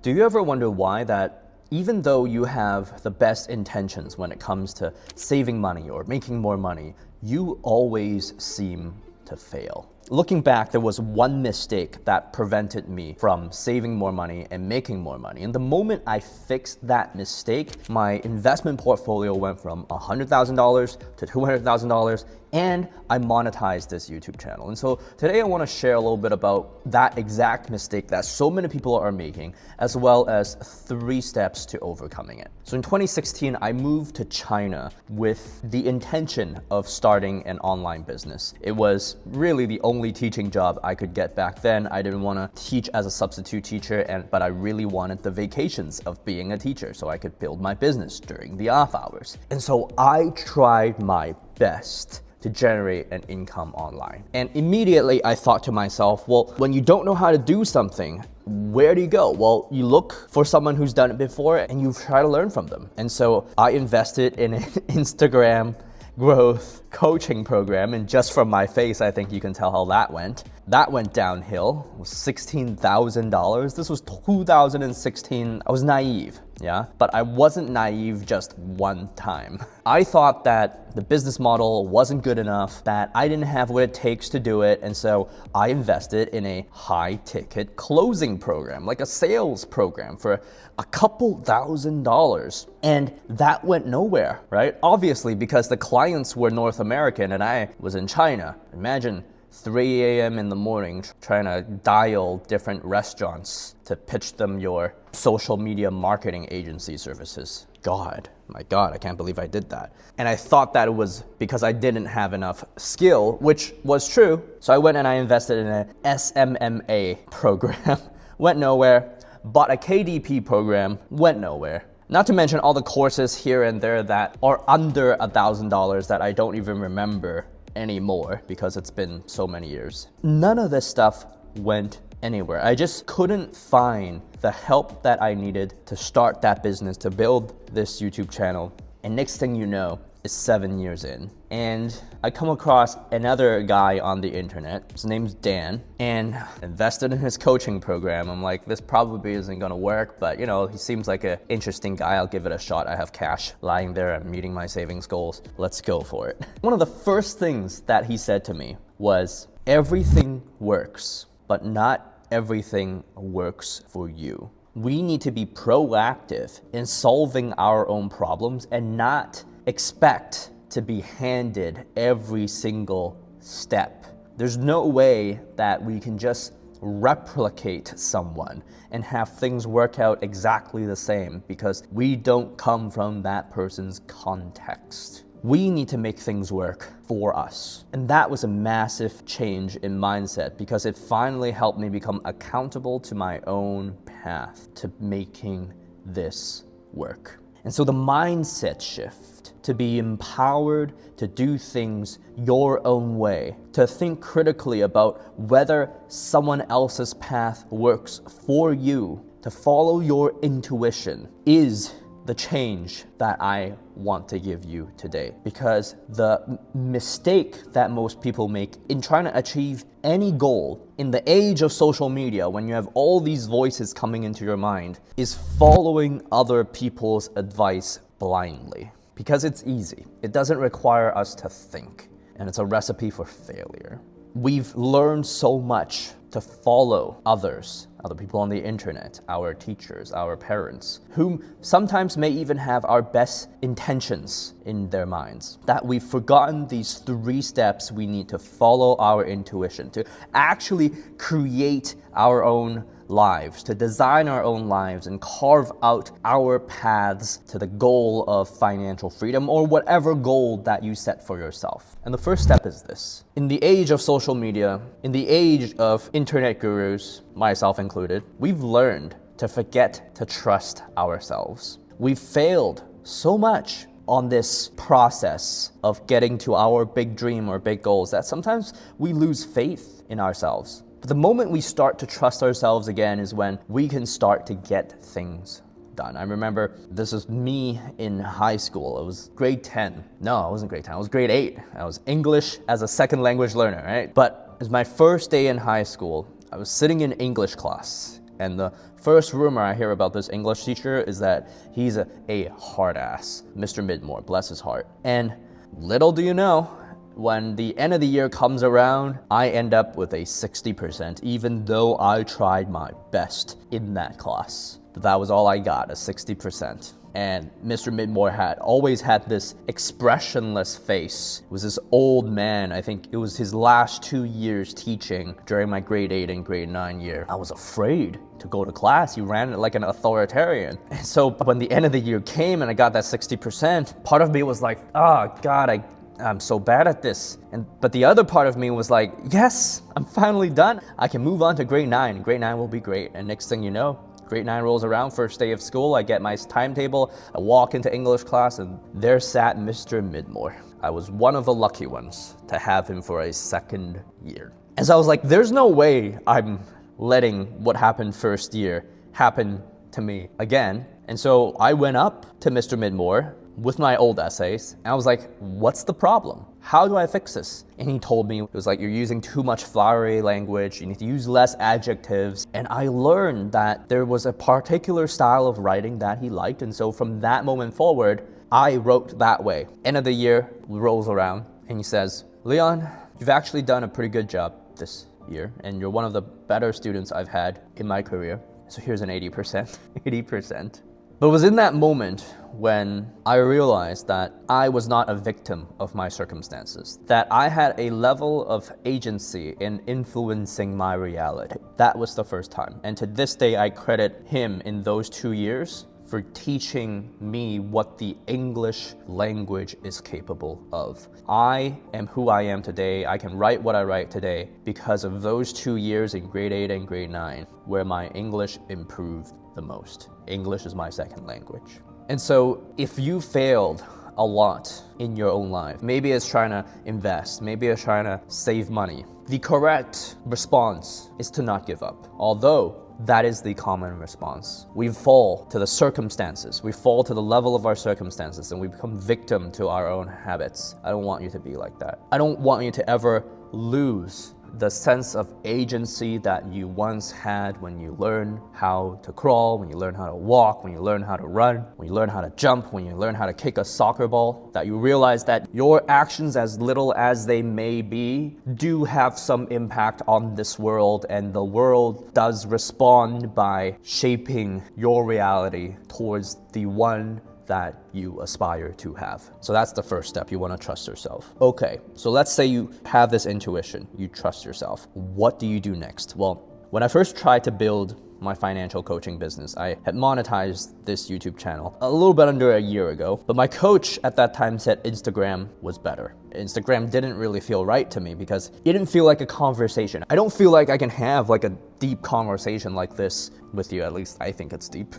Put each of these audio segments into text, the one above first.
Do you ever wonder why that even though you have the best intentions when it comes to saving money or making more money, you always seem to fail? Looking back, there was one mistake that prevented me from saving more money and making more money. And the moment I fixed that mistake, my investment portfolio went from $100,000 to $200,000, and I monetized this YouTube channel. And so today I want to share a little bit about that exact mistake that so many people are making, as well as 3 steps to overcoming it. So in 2016, I moved to China with the intention of starting an online business. It was really the only teaching job I could get back then. I didn't want to teach as a substitute teacher, but I really wanted the vacations of being a teacher so I could build my business during the off hours. And so I tried my best to generate an income online. And immediately I thought to myself, well, when you don't know how to do something, where do you go? Well, you look for someone who's done it before and you try to learn from them. And so I invested in an Instagram growth coaching program, and just from my face, I think you can tell how that went. That went downhill. It was $16,000. This was 2016. I was naive, yeah? But I wasn't naive just one time. I thought that the business model wasn't good enough, that I didn't have what it takes to do it, and so I invested in a high-ticket closing program, like a sales program for a couple $1,000s. And that went nowhere, right? Obviously, because the clients were North American and I was in China. Imagine 3 a.m. in the morning trying to dial different restaurants to pitch them your social media marketing agency services. My God, I can't believe I did that. And I thought that it was because I didn't have enough skill, which was true. So I went and I invested in a SMMA program, went nowhere. Bought a KDP program, went nowhere. Not to mention all the courses here and there that are under $1,000 that I don't even remember anymore because it's been so many years. None of this stuff went anywhere. I just couldn't find the help that I needed to start that business, to build this YouTube channel. And next thing you know, it's 7 years in. And I come across another guy on the internet. His name's Dan, and invested in his coaching program. I'm like, this probably isn't gonna work, but he seems like an interesting guy. I'll give it a shot. I have cash lying there. I'm meeting my savings goals. Let's go for it. One of the first things that he said to me was, everything works, but not everything works for you. We need to be proactive in solving our own problems and not expect to be handed every single step. There's no way that we can just replicate someone and have things work out exactly the same because we don't come from that person's context. We need to make things work for us. And that was a massive change in mindset because it finally helped me become accountable to my own path to making this work. And so the mindset shift to be empowered to do things your own way, to think critically about whether someone else's path works for you, to follow your intuition is the change that I want to give you today. Because the mistake that most people make in trying to achieve any goal in the age of social media, when you have all these voices coming into your mind, is following other people's advice blindly. Because it's easy. It doesn't require us to think, and it's a recipe for failure. We've learned so much to follow others, other people on the internet, our teachers, our parents, whom sometimes may even have our best intentions in their minds, that we've forgotten these 3 steps we need to follow our intuition, to actually create our own lives, to design our own lives and carve out our paths to the goal of financial freedom or whatever goal that you set for yourself. And the first step is this. In the age of social media, in the age of internet gurus, myself included, we've learned to forget to trust ourselves. We've failed so much on this process of getting to our big dream or big goals that sometimes we lose faith in ourselves. But the moment we start to trust ourselves again is when we can start to get things done. I remember this was me in high school. It was grade 10. No, it wasn't grade 10. It was grade 8. I was English as a second language learner, right? But it was my first day in high school. I was sitting in English class And the first rumor I hear about this English teacher is that he's a hard ass, Mr. Midmore, bless his heart. And little do you know, when the end of the year comes around, I end up with a 60%, even though I tried my best in that class. But that was all I got, a 60%. And Mr. Midmore had always had this expressionless face. It was this old man. I think it was his last 2 years teaching during my grade 8 and grade 9 year. I was afraid to go to class. He ran it like an authoritarian. And so when the end of the year came and I got that 60%, part of me was like, oh God, I'm so bad at this. But the other part of me was like, yes, I'm finally done. I can move on to grade 9. Grade 9 will be great. And next thing you know, grade 9 rolls around, first day of school, I get my timetable, I walk into English class, and there sat Mr. Midmore. I was one of the lucky ones to have him for a second year. And so I was like, there's no way I'm letting what happened first year happen to me again. And so I went up to Mr. Midmore with my old essays, and I was like, what's the problem? How do I fix this? And he told me, it was like, you're using too much flowery language, you need to use less adjectives. And I learned that there was a particular style of writing that he liked, and so from that moment forward, I wrote that way. End of the year rolls around, and he says, Leon, you've actually done a pretty good job this year, and you're one of the better students I've had in my career. So here's an 80%, 80%. But it was in that moment when I realized that I was not a victim of my circumstances, that I had a level of agency in influencing my reality. That was the first time. And to this day, I credit him in those 2 years for teaching me what the English language is capable of. I am who I am today. I can write what I write today because of those 2 years in grade 8 and grade 9 where my English improved the most. English is my second language. And so if you failed a lot in your own life, maybe it's trying to invest, maybe it's trying to save money, the correct response is to not give up. Although that is the common response. We fall to the circumstances. We fall to the level of our circumstances and we become victim to our own habits. I don't want you to be like that. I don't want you to ever lose the sense of agency that you once had when you learn how to crawl, when you learn how to walk, when you learn how to run, when you learn how to jump, when you learn how to kick a soccer ball, that you realize that your actions, as little as they may be, do have some impact on this world, and the world does respond by shaping your reality towards the one that you aspire to have. So that's the first step. You want to trust yourself. Okay, so let's say you have this intuition, you trust yourself. What do you do next? Well, when I first tried to build my financial coaching business, I had monetized this YouTube channel a little bit under a year ago, but my coach at that time said Instagram was better. Instagram didn't really feel right to me because it didn't feel like a conversation. I don't feel like I can have like a deep conversation like this with you, at least I think it's deep,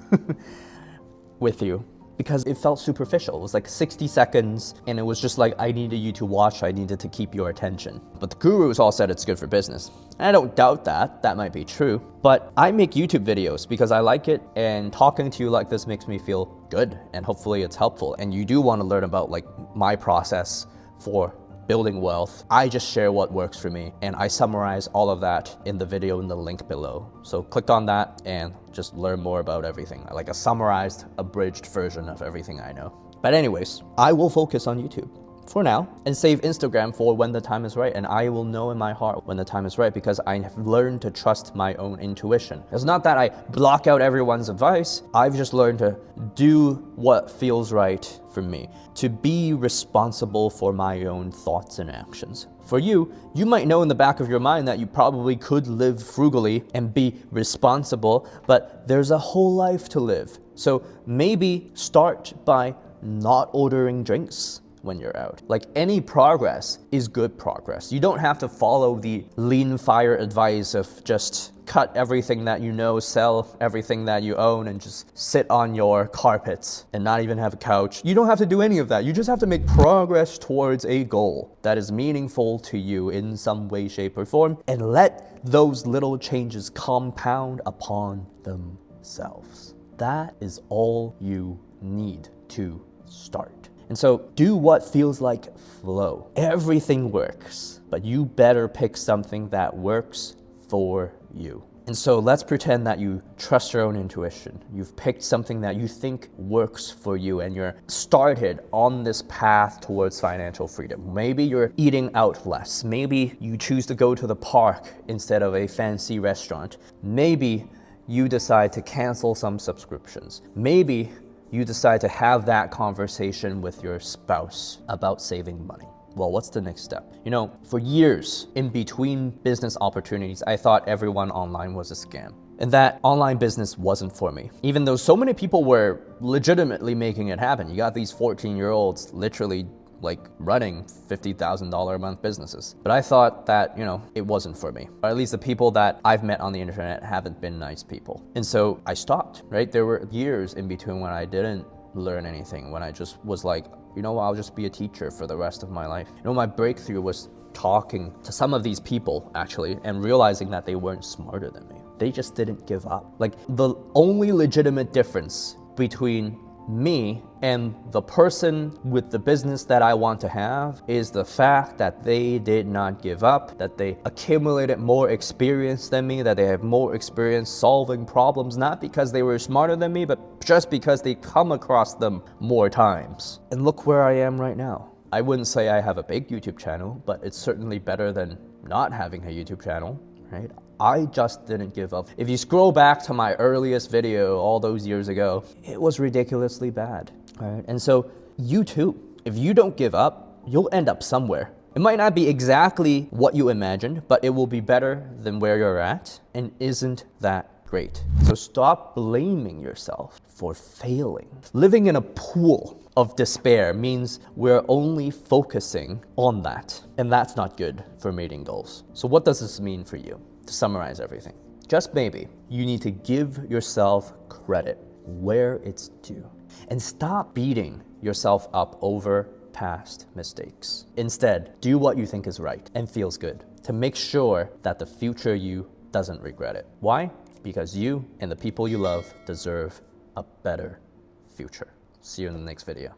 with you. Because it felt superficial. It was like 60 seconds and it was just like, I needed you to watch, I needed to keep your attention. But the gurus all said it's good for business. And I don't doubt that, that might be true. But I make YouTube videos because I like it, and talking to you like this makes me feel good, and hopefully it's helpful. And you do want to learn about like my process for building wealth. I just share what works for me, and I summarize all of that in the video in the link below. So click on that and just learn more about everything, like a summarized, abridged version of everything I know. But anyways, I will focus on YouTube for now and save Instagram for when the time is right, and I will know in my heart when the time is right because I have learned to trust my own intuition. It's not that I block out everyone's advice, I've just learned to do what feels right for me, to be responsible for my own thoughts and actions. For you, you might know in the back of your mind that you probably could live frugally and be responsible, but there's a whole life to live. So maybe start by not ordering drinks when you're out. Like, any progress is good progress. You don't have to follow the lean fire advice of just cut everything that you know, sell everything that you own, and just sit on your carpets and not even have a couch. You don't have to do any of that. You just have to make progress towards a goal that is meaningful to you in some way, shape, or form, and let those little changes compound upon themselves. That is all you need to start. And so do what feels like flow. Everything works, but you better pick something that works for you. And so let's pretend that you trust your own intuition. You've picked something that you think works for you and you're started on this path towards financial freedom. Maybe you're eating out less. Maybe you choose to go to the park instead of a fancy restaurant. Maybe you decide to cancel some subscriptions. Maybe you decide to have that conversation with your spouse about saving money. Well, what's the next step? You know, for years in between business opportunities, I thought everyone online was a scam and that online business wasn't for me. Even though so many people were legitimately making it happen. You got these 14-year-olds literally like running $50,000 a month businesses. But I thought that, you know, it wasn't for me. Or at least the people that I've met on the internet haven't been nice people. And so I stopped, right? There were years in between when I didn't learn anything, when I just was like, you know, I'll just be a teacher for the rest of my life. You know, my breakthrough was talking to some of these people actually and realizing that they weren't smarter than me. They just didn't give up. Like the only legitimate difference between me and the person with the business that I want to have is the fact that they did not give up, that they accumulated more experience than me, that they have more experience solving problems, not because they were smarter than me, but just because they come across them more times. And look where I am right now. I wouldn't say I have a big YouTube channel, but it's certainly better than not having a YouTube channel, right? I just didn't give up. If you scroll back to my earliest video all those years ago, it was ridiculously bad, right? And so you too, if you don't give up, you'll end up somewhere. It might not be exactly what you imagined, but it will be better than where you're at. And isn't that great? So stop blaming yourself for failing. Living in a pool of despair means we're only focusing on that. And that's not good for meeting goals. So what does this mean for you? To summarize everything, just maybe you need to give yourself credit where it's due and stop beating yourself up over past mistakes. Instead, do what you think is right and feels good to make sure that the future you doesn't regret it. Why? Because you and the people you love deserve a better future. See you in the next video.